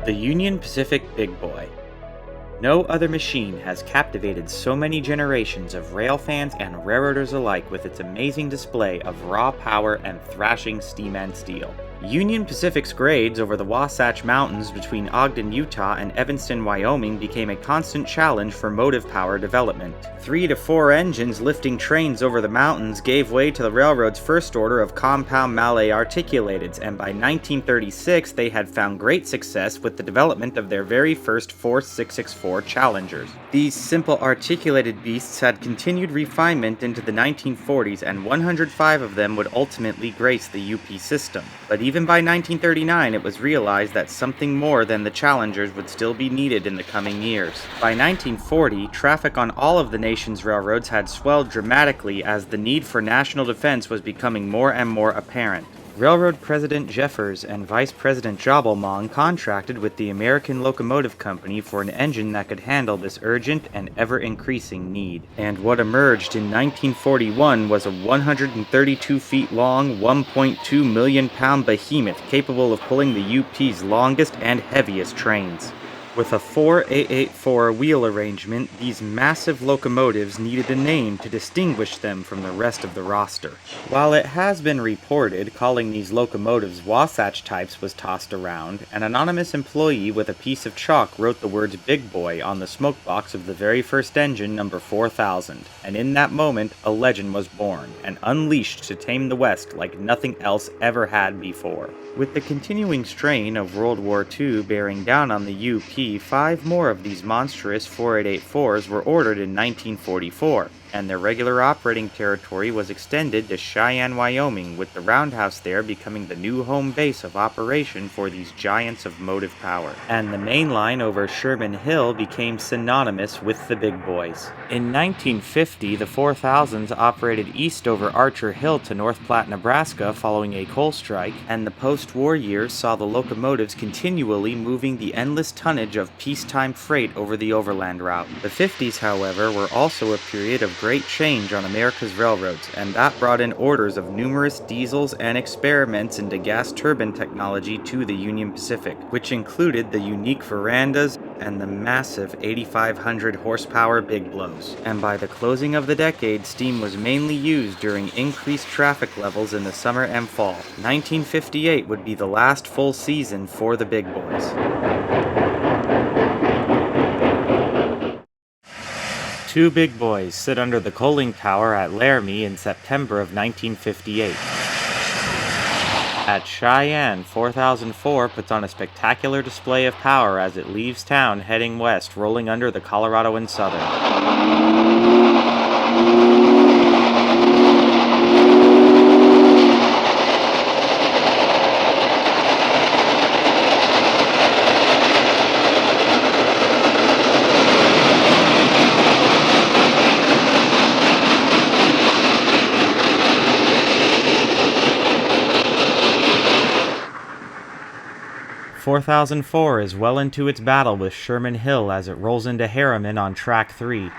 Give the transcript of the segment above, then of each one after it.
The Union Pacific Big Boy. No other machine has captivated so many generations of rail fans and railroaders alike with its amazing display of raw power and thrashing steam and steel. Union Pacific's grades over the Wasatch Mountains between Ogden, Utah and Evanston, Wyoming became a constant challenge for motive power development. 3 to 4 engines lifting trains over the mountains gave way to the railroad's first order of compound Mallet articulateds, and by 1936 they had found great success with the development of their very first 4664 Challengers. These simple articulated beasts had continued refinement into the 1940s, and 105 of them would ultimately grace the UP system. But even by 1939, it was realized that something more than the Challengers would still be needed in the coming years. By 1940, traffic on all of the nation's railroads had swelled dramatically as the need for national defense was becoming more and more apparent. Railroad President Jeffers and Vice President Jobelmong contracted with the American Locomotive Company for an engine that could handle this urgent and ever-increasing need. And what emerged in 1941 was a 132 feet long, 1.2 million pound behemoth capable of pulling the UP's longest and heaviest trains. With a 4-884 wheel arrangement, these massive locomotives needed a name to distinguish them from the rest of the roster. While it has been reported calling these locomotives Wasatch types was tossed around, an anonymous employee with a piece of chalk wrote the words Big Boy on the smokebox of the very first engine, number 4000, and in that moment a legend was born, and unleashed to tame the West like nothing else ever had before. With the continuing strain of World War II bearing down on the UP, 5 more of these monstrous 4884s were ordered in 1944, and their regular operating territory was extended to Cheyenne, Wyoming, with the roundhouse there becoming the new home base of operation for these giants of motive power. And the mainline over Sherman Hill became synonymous with the big boys. In 1950, the 4000s operated east over Archer Hill to North Platte, Nebraska following a coal strike, and the post-war years saw the locomotives continually moving the endless tonnage of peacetime freight over the overland route. The 50s, however, were also a period of great change on America's railroads, and that brought in orders of numerous diesels and experiments into gas turbine technology to the Union Pacific, which included the unique verandas and the massive 8,500 horsepower big blows. And by the closing of the decade, steam was mainly used during increased traffic levels in the summer and fall. 1958 would be the last full season for the big boys. Two big boys sit under the coaling tower at Laramie in September of 1958. At Cheyenne, 4004 puts on a spectacular display of power as it leaves town heading west, rolling under the Colorado and Southern. 4004 is well into its battle with Sherman Hill as it rolls into Harriman on Track 3.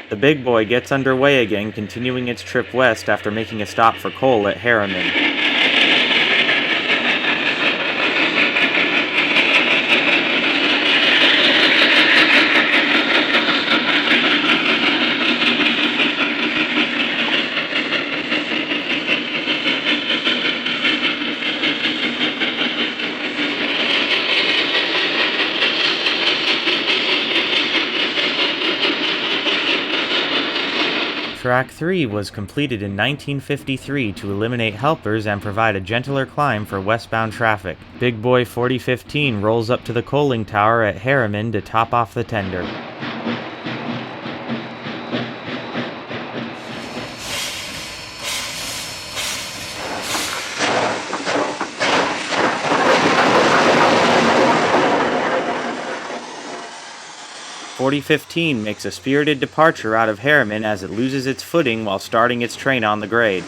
The big boy gets underway again, continuing its trip west after making a stop for coal at Harriman. Track 3 was completed in 1953 to eliminate helpers and provide a gentler climb for westbound traffic. Big Boy 4015 rolls up to the coaling tower at Harriman to top off the tender. 4015 makes a spirited departure out of Harriman as it loses its footing while starting its train on the grade.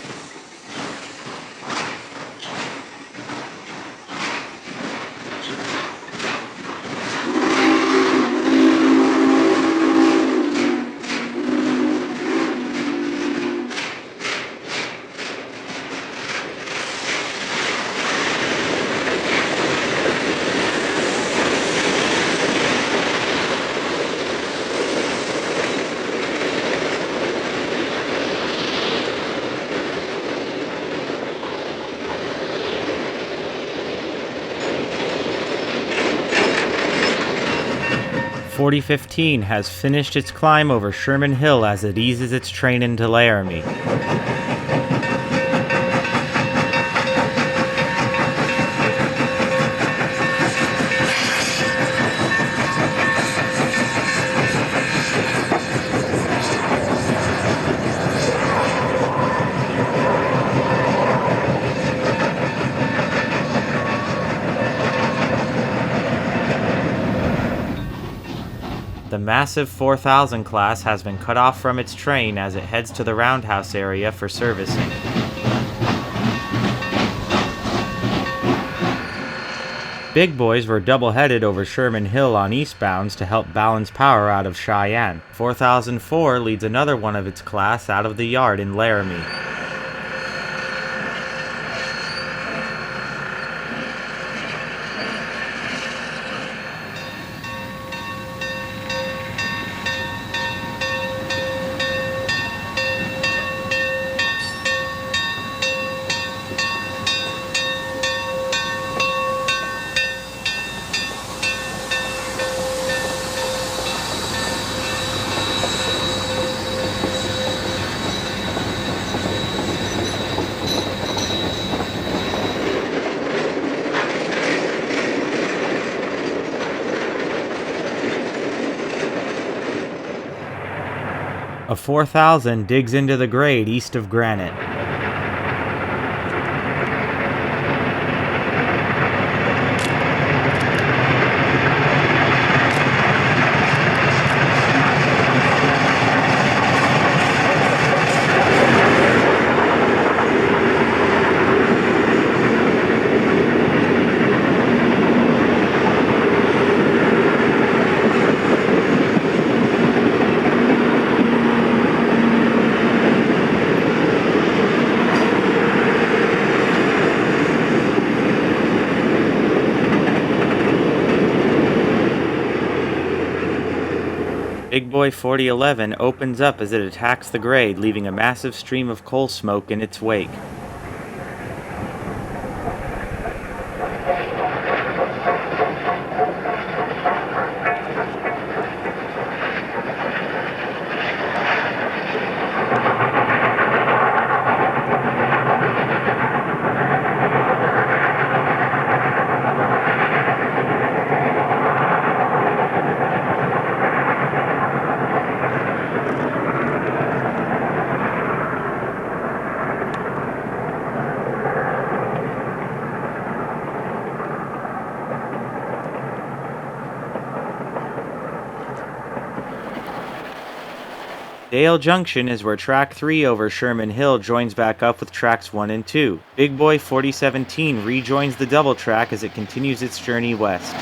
.4015 has finished its climb over Sherman Hill as it eases its train into Laramie. The massive 4000 class has been cut off from its train as it heads to the roundhouse area for servicing. Big boys were double-headed over Sherman Hill on eastbounds to help balance power out of Cheyenne. 4004 leads another one of its class out of the yard in Laramie. A 4000 digs into the grade east of Granite. Big Boy 4011 opens up as it attacks the grade, leaving a massive stream of coal smoke in its wake. Dale Junction is where Track 3 over Sherman Hill joins back up with Tracks 1 and 2. Big Boy 4017 rejoins the double track as it continues its journey west.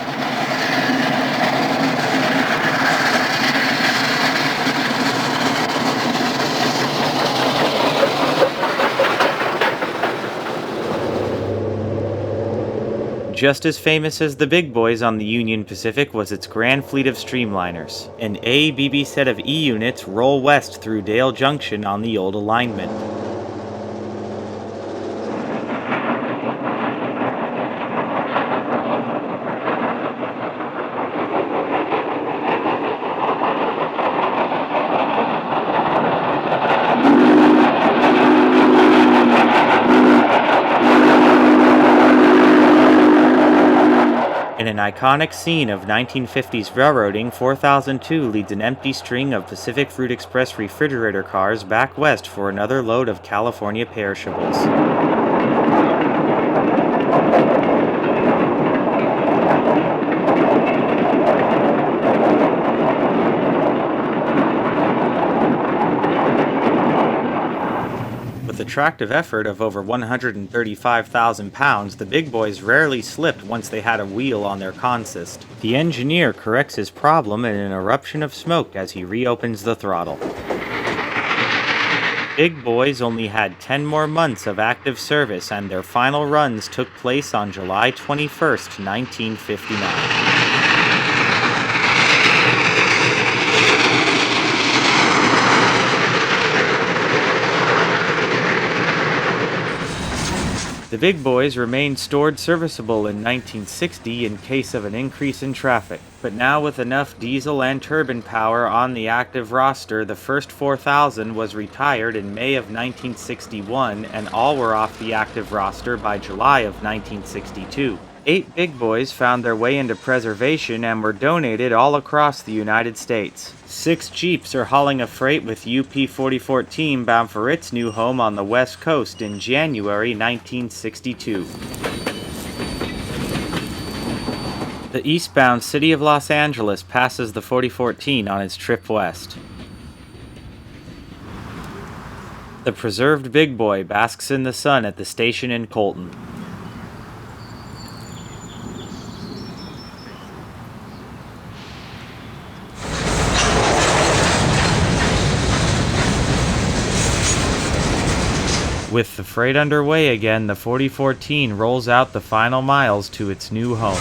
Just as famous as the big boys on the Union Pacific was its grand fleet of streamliners. An A-BB set of E units roll west through Dale Junction on the old alignment. In an iconic scene of 1950s railroading, 4002 leads an empty string of Pacific Fruit Express refrigerator cars back west for another load of California perishables. the tractive effort of over 135,000 pounds, the big boys rarely slipped once they had a wheel on their consist. The engineer corrects his problem in an eruption of smoke as he reopens the throttle. Big boys only had 10 more months of active service, and their final runs took place on July 21st, 1959. The big boys remained stored serviceable in 1960 in case of an increase in traffic, but now with enough diesel and turbine power on the active roster, the first 4,000 was retired in May of 1961, and all were off the active roster by July of 1962. 8 big boys found their way into preservation and were donated all across the United States. 6 Jeeps are hauling a freight with UP 4014 bound for its new home on the West Coast in January 1962. The eastbound city of Los Angeles passes the 4014 on its trip west. The preserved big boy basks in the sun at the station in Colton. With the freight underway again, the 4014 rolls out the final miles to its new home.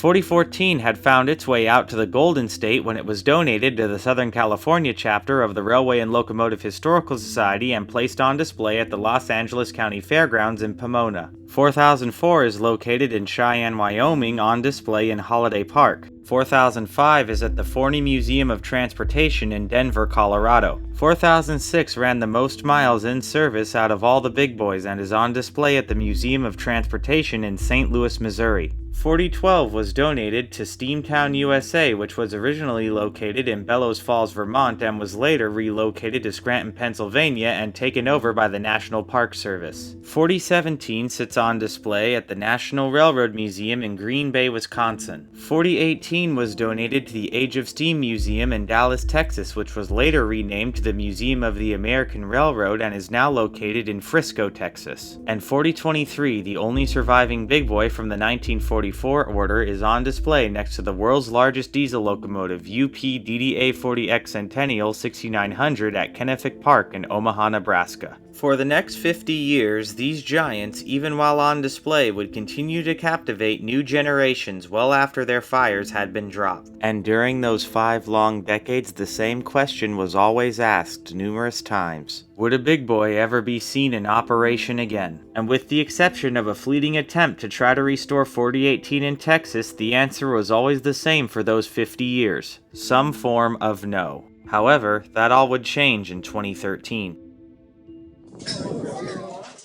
The 4014 had found its way out to the Golden State when it was donated to the Southern California chapter of the Railway and Locomotive Historical Society and placed on display at the Los Angeles County Fairgrounds in Pomona. 4004 is located in Cheyenne, Wyoming, on display in Holiday Park. 4005 is at the Forney Museum of Transportation in Denver, Colorado. 4006 ran the most miles in service out of all the big boys and is on display at the Museum of Transportation in St. Louis, Missouri. 4012 was donated to Steamtown, USA, which was originally located in Bellows Falls, Vermont, and was later relocated to Scranton, Pennsylvania, and taken over by the National Park Service. 4017 sits on display at the National Railroad Museum in Green Bay, Wisconsin. 4018 was donated to the Age of Steam Museum in Dallas, Texas, which was later renamed to the Museum of the American Railroad and is now located in Frisco, Texas. And 4023, the only surviving big boy from the 1944 order, is on display next to the world's largest diesel locomotive, UP DDA-40X Centennial 6900 at Kennefic Park in Omaha, Nebraska. For the next 50 years, these giants, even while on display, would continue to captivate new generations well after their fires had been dropped. And during those 5 long decades, the same question was always asked numerous times. Would a big boy ever be seen in operation again? And with the exception of a fleeting attempt to try to restore 4018 in Texas, the answer was always the same for those 50 years. Some form of no. However, that all would change in 2013.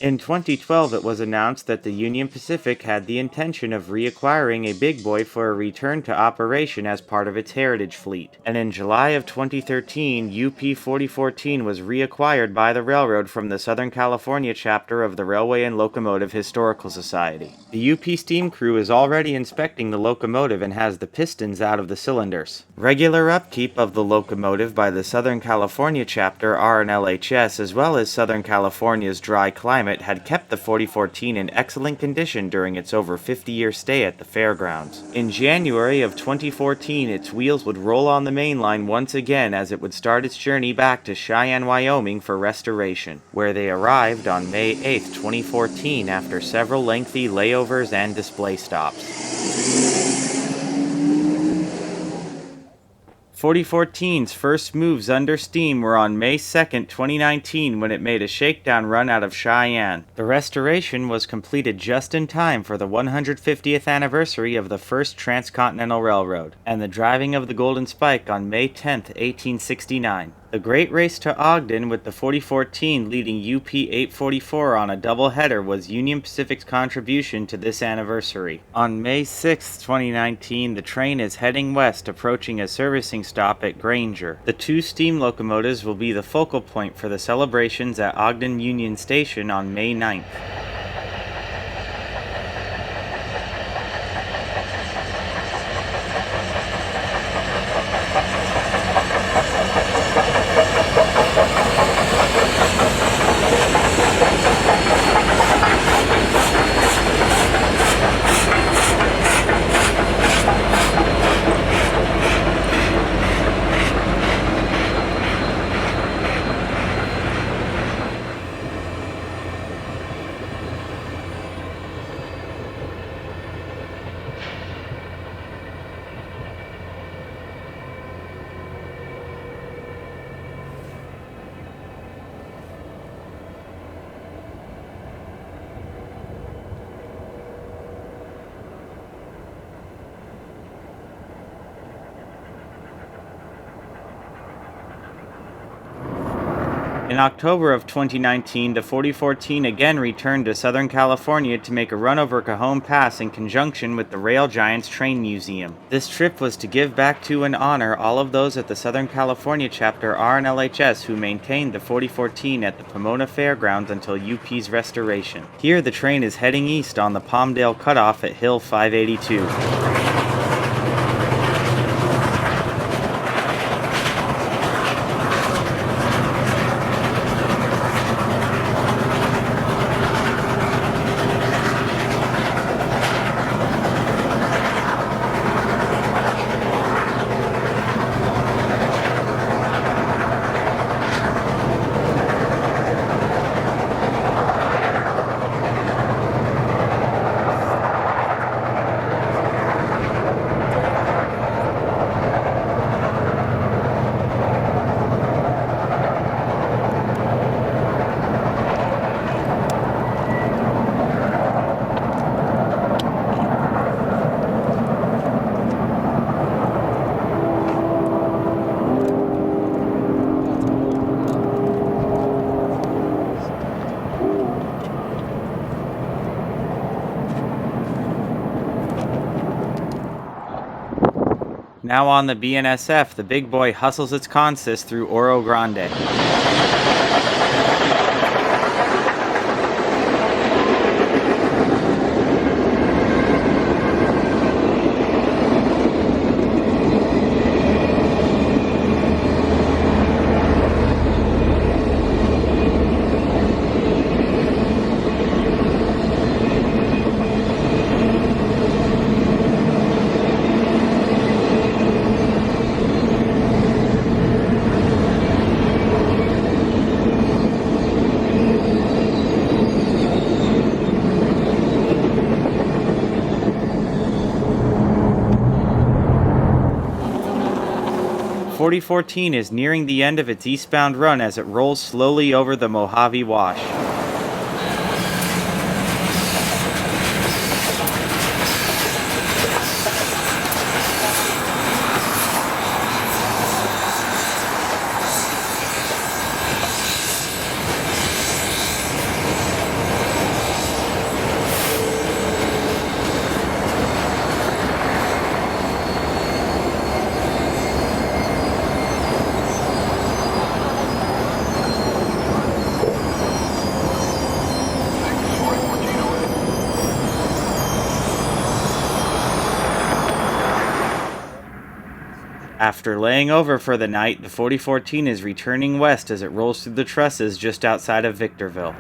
In 2012, it was announced that the Union Pacific had the intention of reacquiring a big boy for a return to operation as part of its heritage fleet. And in July of 2013, UP 4014 was reacquired by the railroad from the Southern California chapter of the Railway and Locomotive Historical Society. The UP steam crew is already inspecting the locomotive and has the pistons out of the cylinders. Regular upkeep of the locomotive by the Southern California chapter RNLHS, as well as Southern California's dry climate, had kept the 4014 in excellent condition during its over 50-year stay at the fairgrounds. In January of 2014, its wheels would roll on the mainline once again as it would start its journey back to Cheyenne, Wyoming for restoration, where they arrived on May 8, 2014 after several lengthy layovers and display stops. 4014's first moves under steam were on May 2, 2019, when it made a shakedown run out of Cheyenne. The restoration was completed just in time for the 150th anniversary of the first transcontinental railroad, and the driving of the Golden Spike on May 10, 1869. The Great Race to Ogden with the 4014 leading UP 844 on a doubleheader was Union Pacific's contribution to this anniversary. On May 6, 2019, the train is heading west, approaching a servicing stop at Granger. The two steam locomotives will be the focal point for the celebrations at Ogden Union Station on May 9th. In October of 2019, the 4014 again returned to Southern California to make a run over Cajon Pass in conjunction with the Rail Giants Train Museum. This trip was to give back to and honor all of those at the Southern California chapter RNLHS who maintained the 4014 at the Pomona Fairgrounds until UP's restoration. Here the train is heading east on the Palmdale Cutoff at Hill 582. Now on the BNSF, the big boy hustles its consist through Oro Grande. 4014 is nearing the end of its eastbound run as it rolls slowly over the Mojave Wash. After laying over for the night, the 4014 is returning west as it rolls through the trusses just outside of Victorville.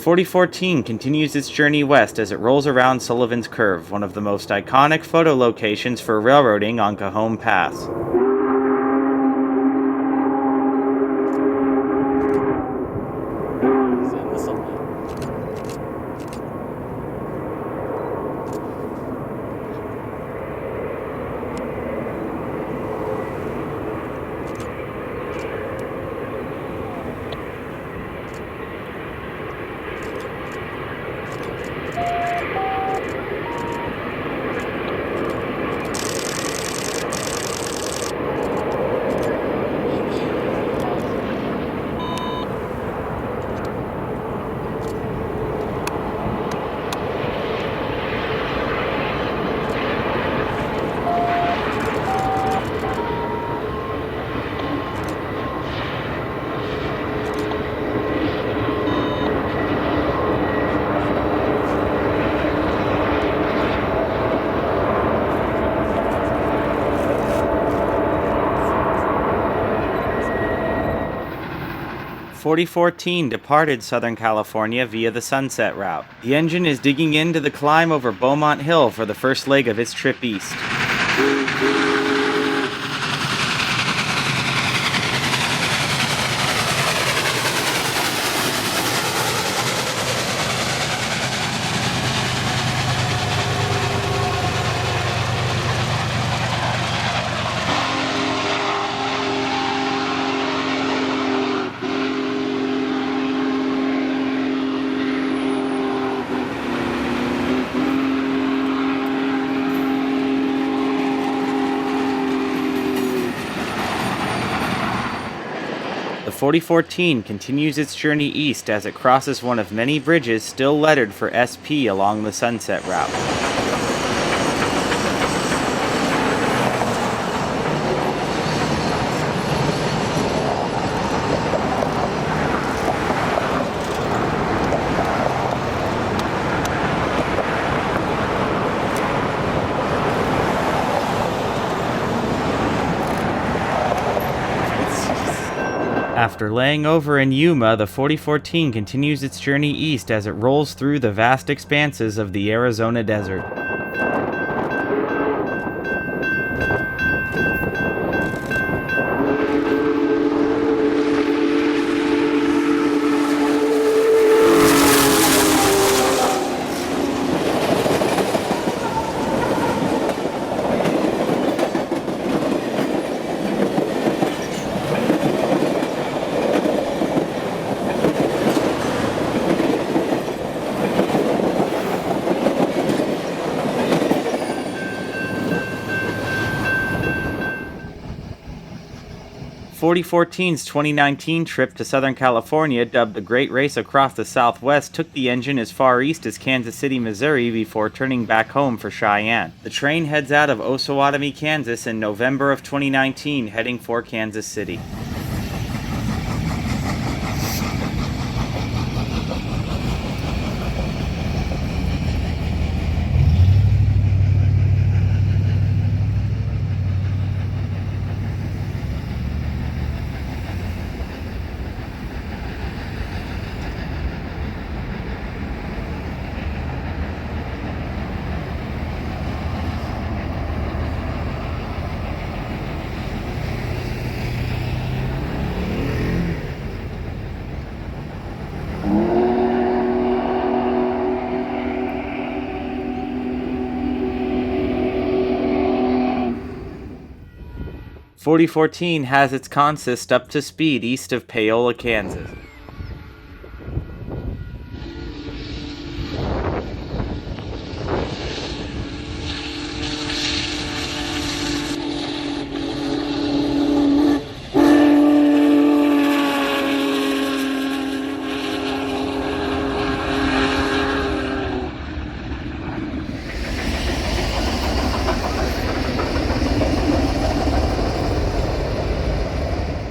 4014 continues its journey west as it rolls around Sullivan's Curve, one of the most iconic photo locations for railroading on Cajon Pass. "4014 departed Southern California via the Sunset Route. The engine is digging into the climb over Beaumont Hill for the first leg of its trip east. The 4014 continues its journey east as it crosses one of many bridges still lettered for SP along the Sunset Route. After laying over in Yuma, the 4014 continues its journey east as it rolls through the vast expanses of the Arizona desert. "4014's 2019 trip to Southern California, dubbed the Great Race Across the Southwest, took the engine as far east as Kansas City, Missouri before turning back home for Cheyenne. The train heads out of Osawatomie, Kansas in November of 2019, heading for Kansas City. "4014 has its consist up to speed east of Paola, Kansas.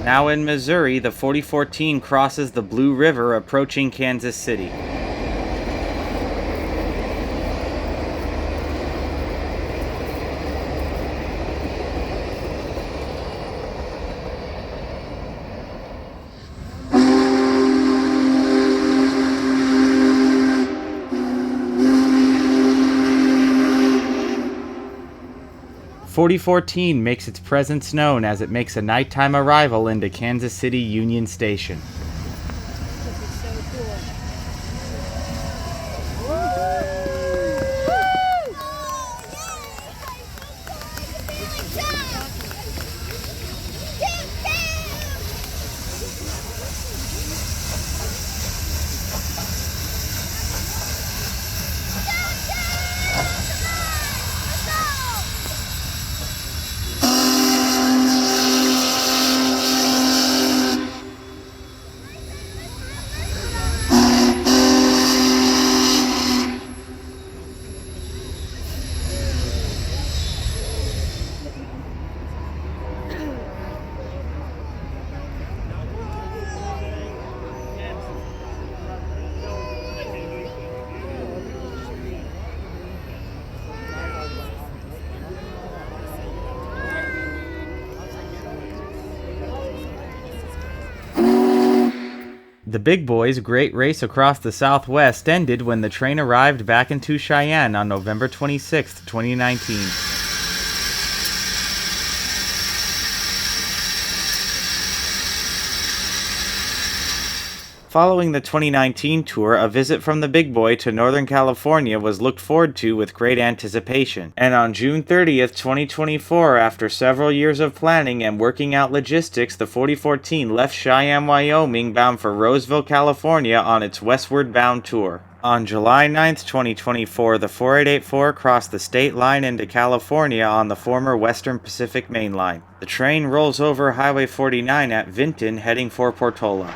Now in Missouri, the 4014 crosses the Blue River approaching Kansas City. 4014 makes its presence known as it makes a nighttime arrival into Kansas City Union Station. This is so cool. The big boys' great race across the Southwest ended when the train arrived back into Cheyenne on November 26, 2019. Following the 2019 tour, a visit from the big boy to Northern California was looked forward to with great anticipation. And on June 30th, 2024, after several years of planning and working out logistics, the 4014 left Cheyenne, Wyoming, bound for Roseville, California on its Westward Bound Tour. On July 9th, 2024, the 4884 crossed the state line into California on the former Western Pacific mainline. The train rolls over Highway 49 at Vinton, heading for Portola.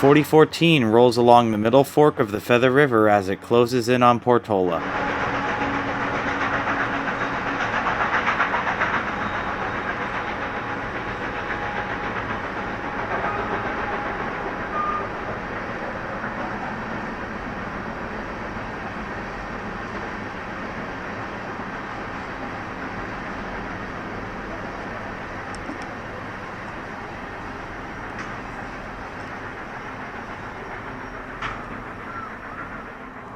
The 4014 rolls along the middle fork of the Feather River as it closes in on Portola.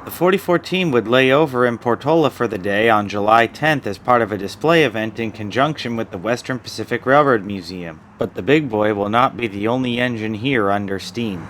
The 4014 would lay over in Portola for the day on July 10th as part of a display event in conjunction with the Western Pacific Railroad Museum. But the big boy will not be the only engine here under steam.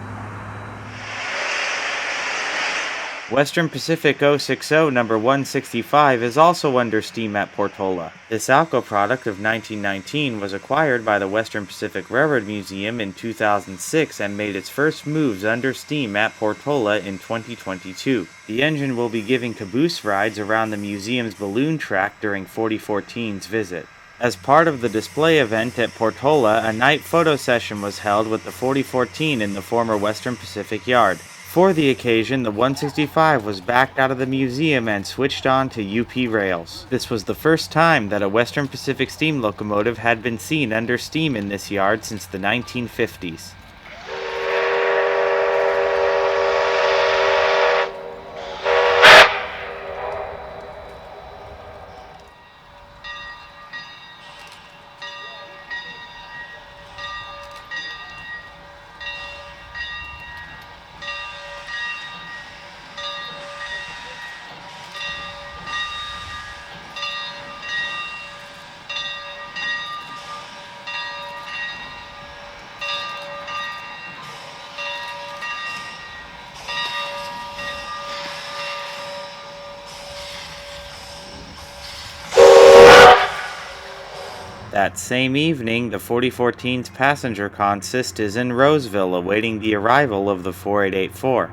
Western Pacific 060 number 165 is also under steam at Portola. This Alco product of 1919 was acquired by the Western Pacific Railroad Museum in 2006 and made its first moves under steam at Portola in 2022. The engine will be giving caboose rides around the museum's balloon track during 4014's visit. As part of the display event at Portola, a night photo session was held with the 4014 in the former Western Pacific Yard. For the occasion, the 165 was backed out of the museum and switched on to UP rails. This was the first time that a Western Pacific steam locomotive had been seen under steam in this yard since the 1950s. That same evening, the 4014's passenger consist is in Roseville awaiting the arrival of the 4884.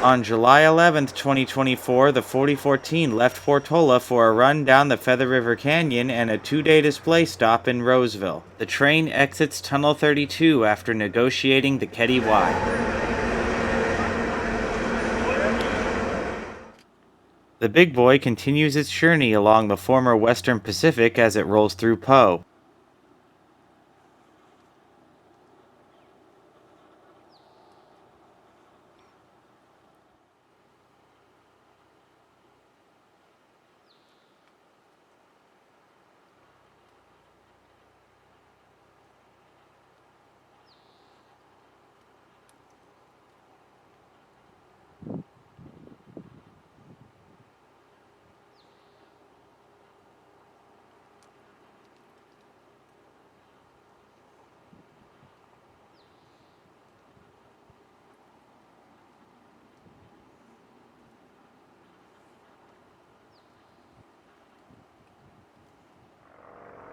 On July 11th, 2024, the 4014 left Portola for a run down the Feather River Canyon and a 2-day display stop in Roseville. The train exits Tunnel 32 after negotiating the Ketty Y. The Big Boy continues its journey along the former Western Pacific as it rolls through Po.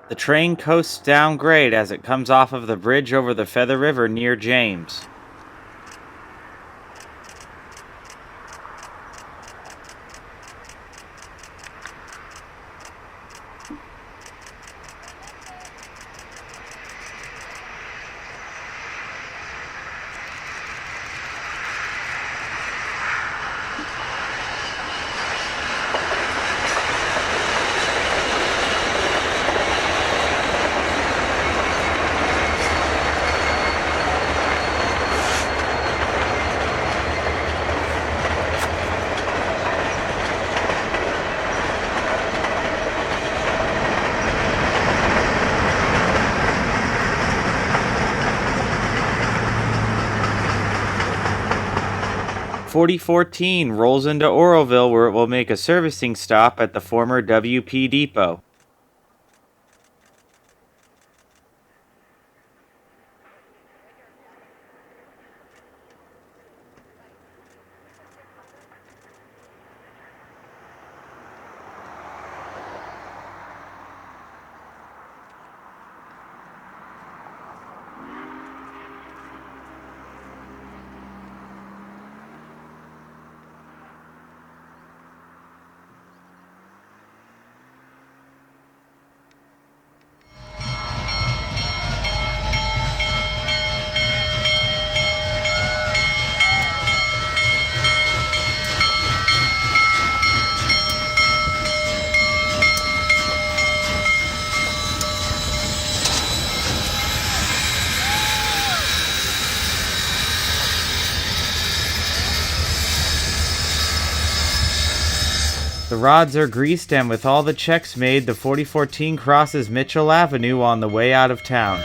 The train coasts down grade as it comes off of the bridge over the Feather River near James. .4014 rolls into Oroville where it will make a servicing stop at the former WP depot. The rods are greased, and with all the checks made, the 4014 crosses Mitchell Avenue on the way out of town.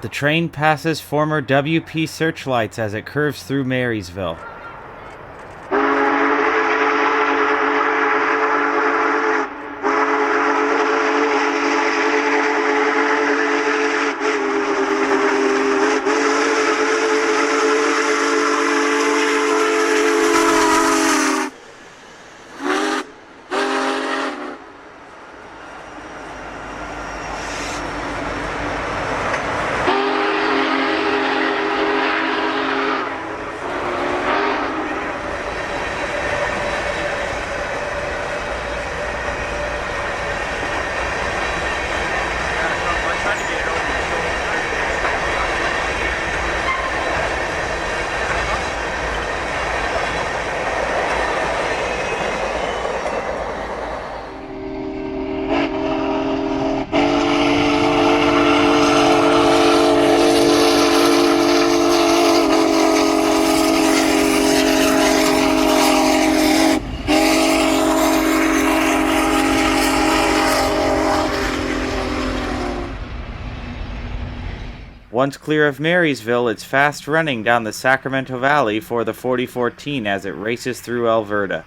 The train passes former WP searchlights as it curves through Marysville. Once clear of Marysville, it's fast running down the Sacramento Valley for the 4014 as it races through Alberta.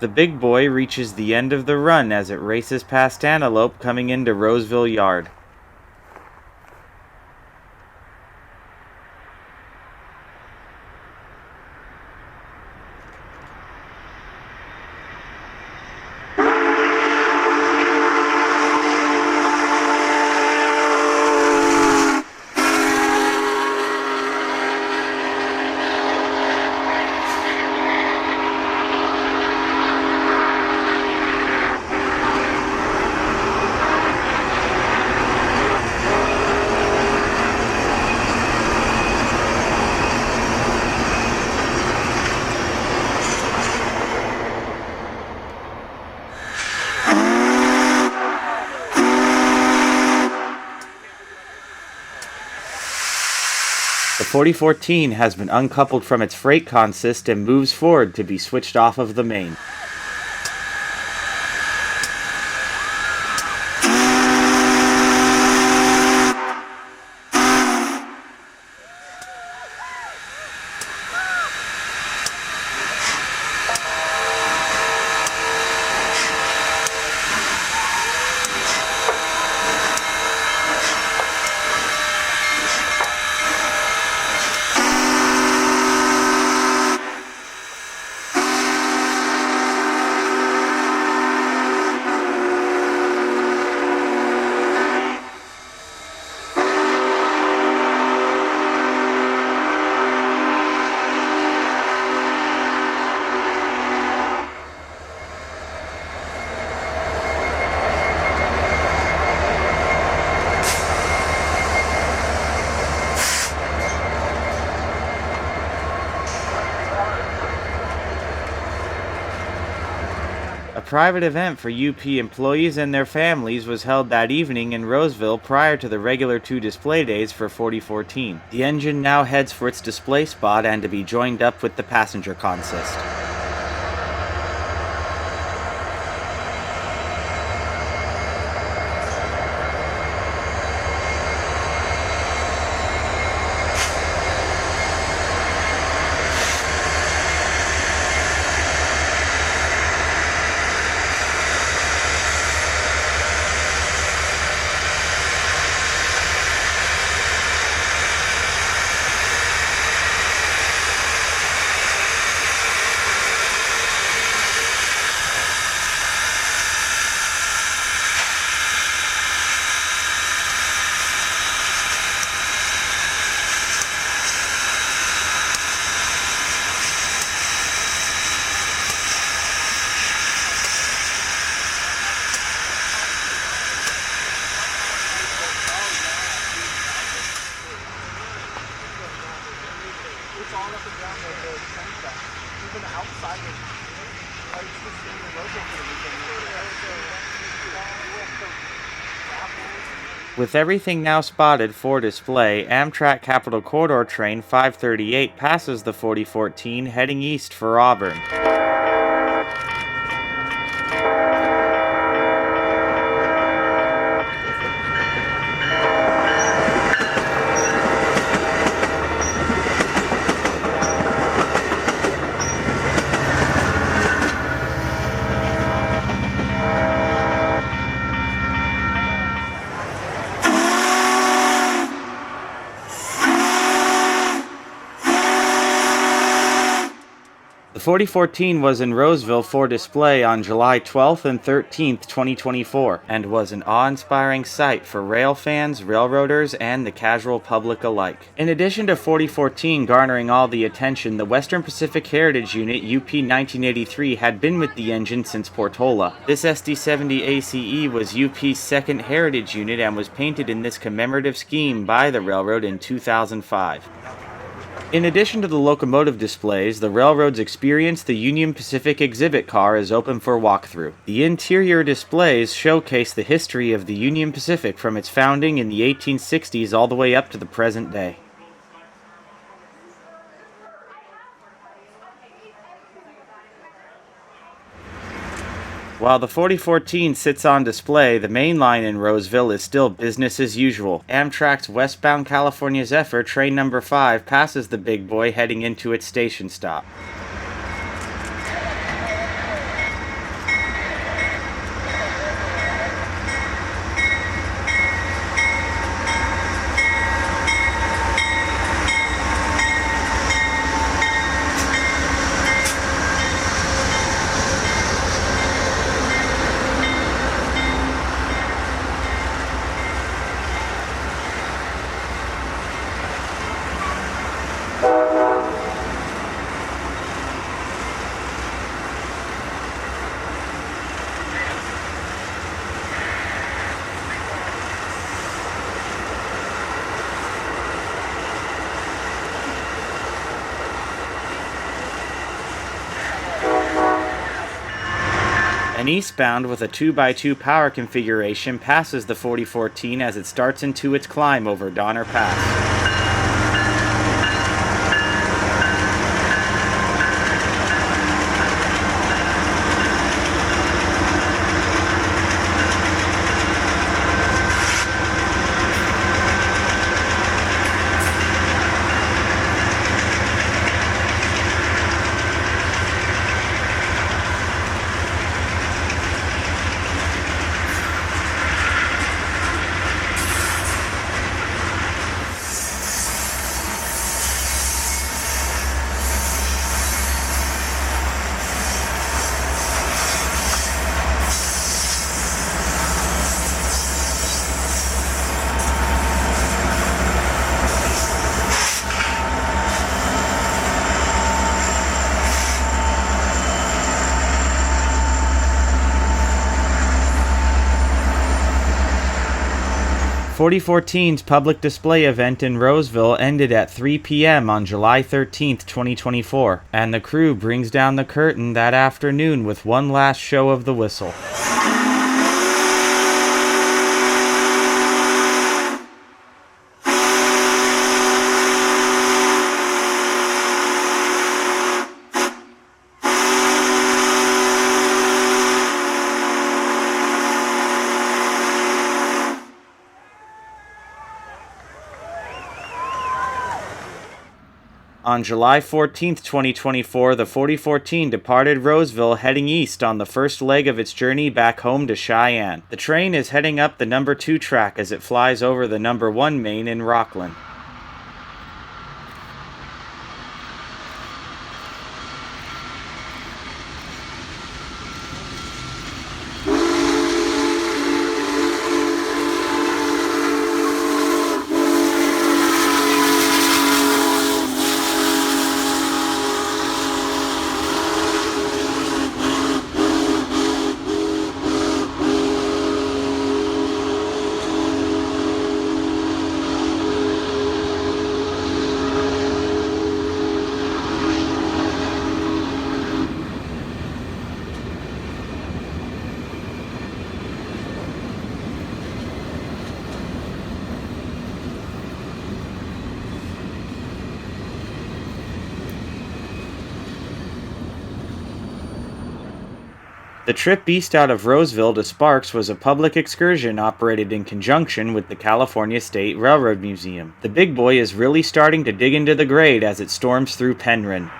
The big boy reaches the end of the run as it races past Antelope coming into Roseville Yard. The 4014 has been uncoupled from its freight consist and moves forward to be switched off of the main. A private event for UP employees and their families was held that evening in Roseville prior to the regular 2 display days for 4014. The engine now heads for its display spot and to be joined up with the passenger consist. With everything now spotted for display, Amtrak Capital Corridor Train 538 passes the 4014 heading east for Auburn. The 4014 was in Roseville for display on July 12th and 13th, 2024, and was an awe-inspiring sight for rail fans, railroaders, and the casual public alike. In addition to 4014 garnering all the attention, the Western Pacific Heritage Unit UP 1983 had been with the engine since Portola. This SD70 ACE was UP's second Heritage Unit and was painted in this commemorative scheme by the railroad in 2005. In addition to the locomotive displays, the railroad's Experience the Union Pacific exhibit car is open for walkthrough. The interior displays showcase the history of the Union Pacific from its founding in the 1860s all the way up to the present day. While the 4014 sits on display, the main line in Roseville is still business as usual. Amtrak's westbound California Zephyr train number 5 passes the big boy heading into its station stop. An eastbound with a 2x2 power configuration passes the 4014 as it starts into its climb over Cajon Pass. The 4014's public display event in Roseville ended at 3 p.m. on July 13, 2024, and the crew brings down the curtain that afternoon with one last show of the whistle. On July 14, 2024, the 4014 departed Roseville heading east on the first leg of its journey back home to Cheyenne. The train is heading up the number 2 track as it flies over the number 1 main in Rockland. The trip east out of Roseville to Sparks was a public excursion operated in conjunction with the California State Railroad Museum. The big boy is really starting to dig into the grade as it storms through Penryn.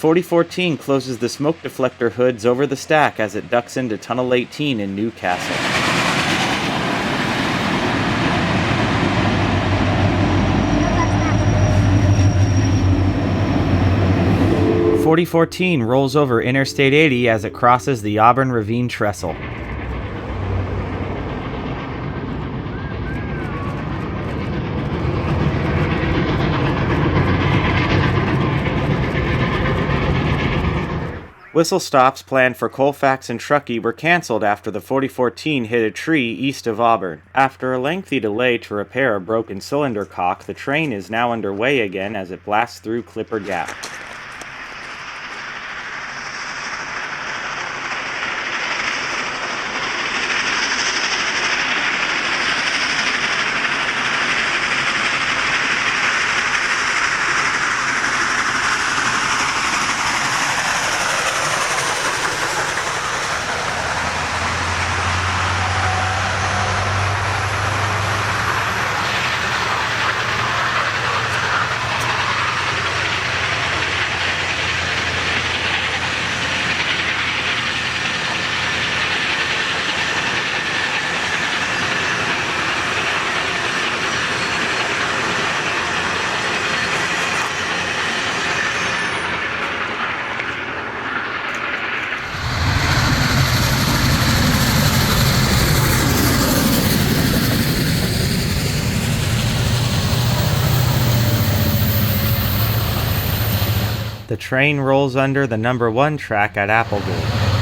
4014 closes the smoke deflector hoods over the stack as it ducks into Tunnel 18 in Newcastle. 4014 rolls over Interstate 80 as it crosses the Auburn Ravine Trestle. Whistle stops planned for Colfax and Truckee were canceled after the 4014 hit a tree east of Auburn. After a lengthy delay to repair a broken cylinder cock, the train is now underway again as it blasts through Clipper Gap. The train rolls under the number 1 track at Applegold.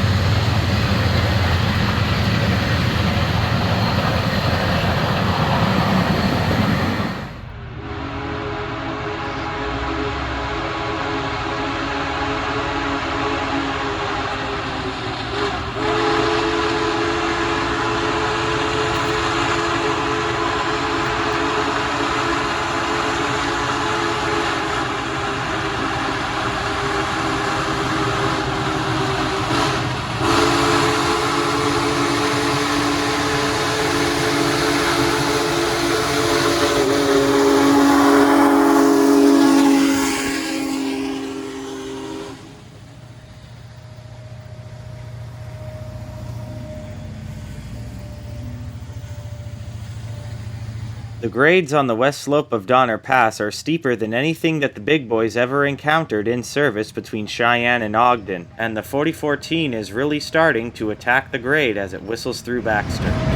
The grades on the west slope of Donner Pass are steeper than anything that the big boys ever encountered in service between Cheyenne and Ogden, and the 4014 is really starting to attack the grade as it whistles through Baxter.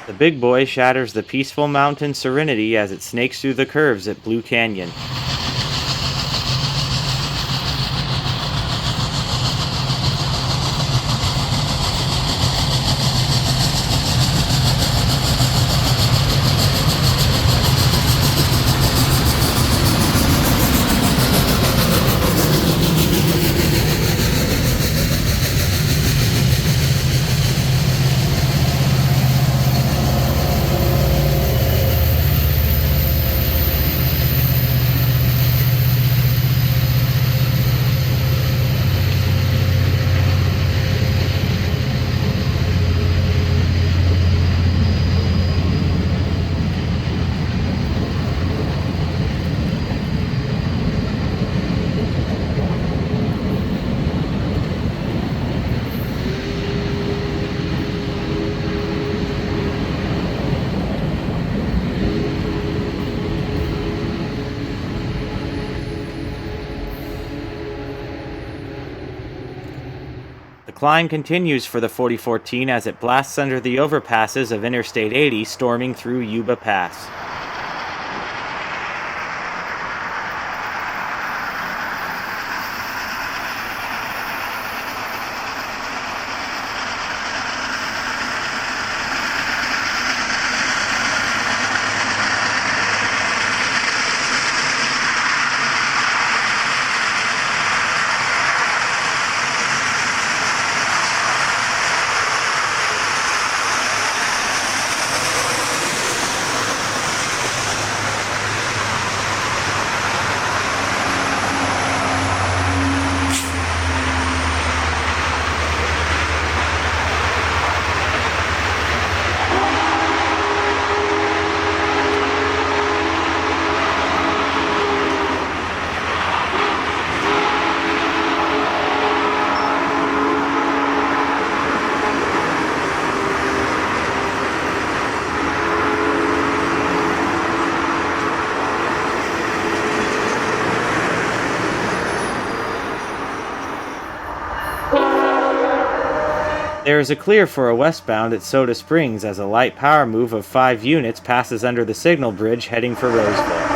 The big boy shatters the peaceful mountain serenity as it snakes through the curves at Blue Canyon. climb continues for the 4014 as it blasts under the overpasses of Interstate 80, storming through Yuba Pass. There is a clear for a westbound at Soda Springs as a light power move of 5 units passes under the signal bridge heading for Roseville.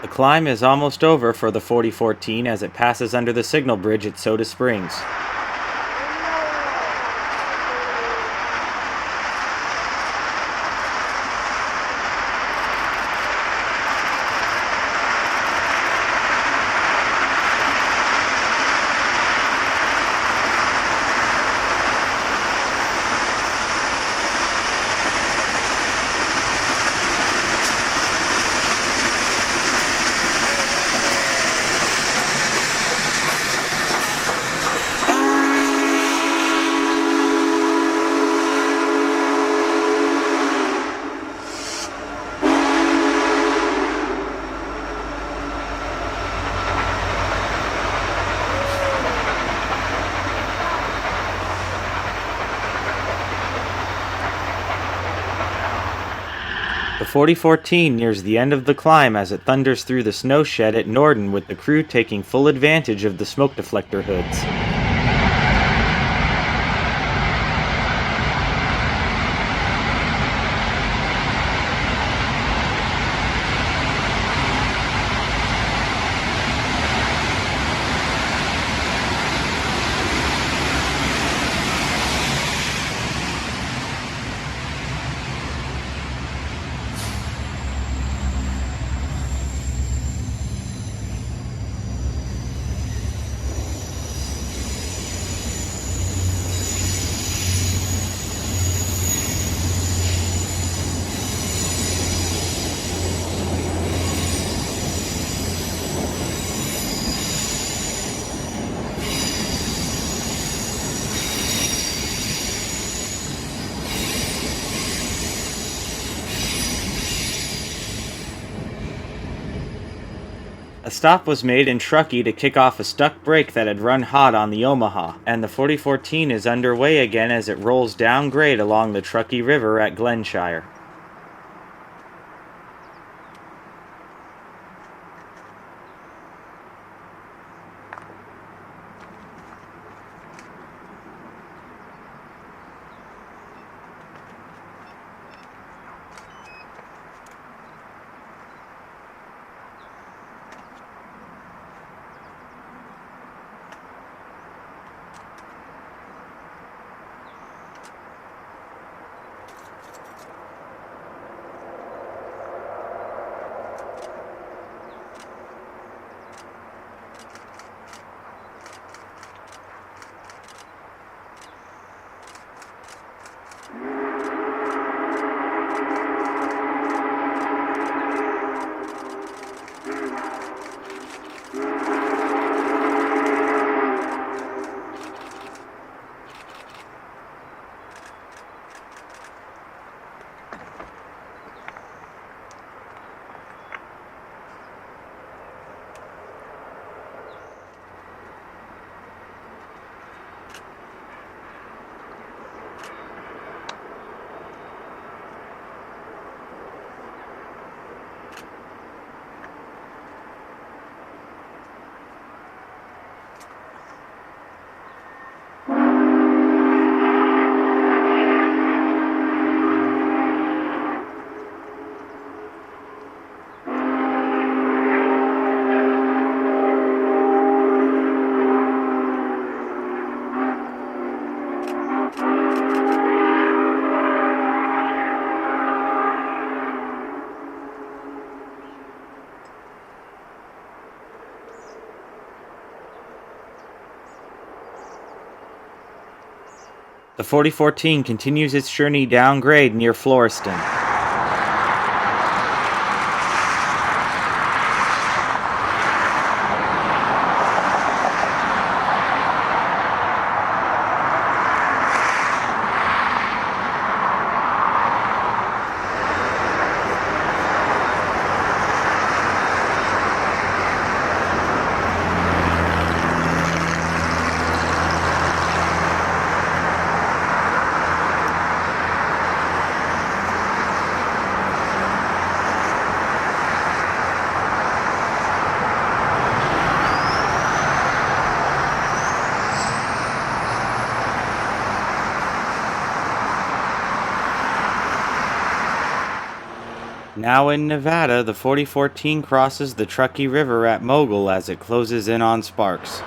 The climb is almost over for the 4014 as it passes under the signal bridge at Soda Springs. The 4014 nears the end of the climb as it thunders through the snow shed at Norden, with the crew taking full advantage of the smoke deflector hoods. A stop was made in Truckee to kick off a stuck brake that had run hot on the Omaha, and the 4014 is underway again as it rolls down grade along the Truckee River at Glenshire. The 4014 continues its journey downgrade near Floreston. Now in Nevada, the 4014 crosses the Truckee River at Mogul as it closes in on Sparks.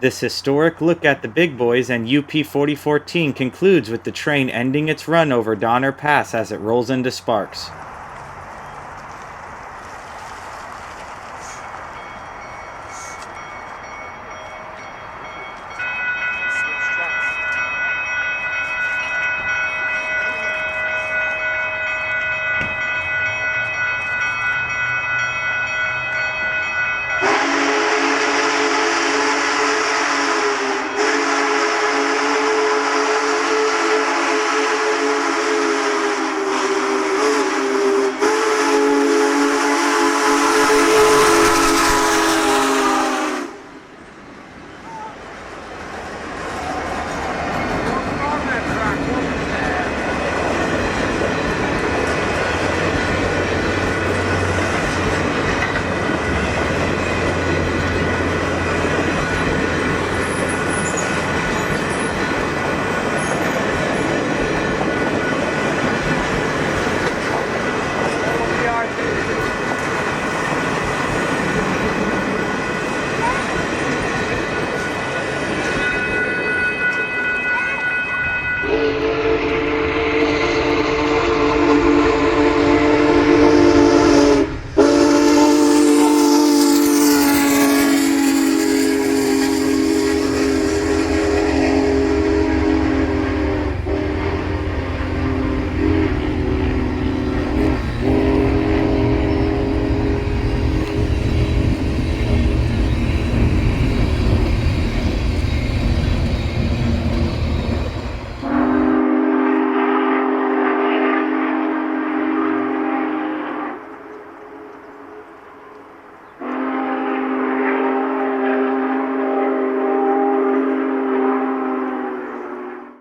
This historic look at the big boys and UP 4014 concludes with the train ending its run over Donner Pass as it rolls into Sparks.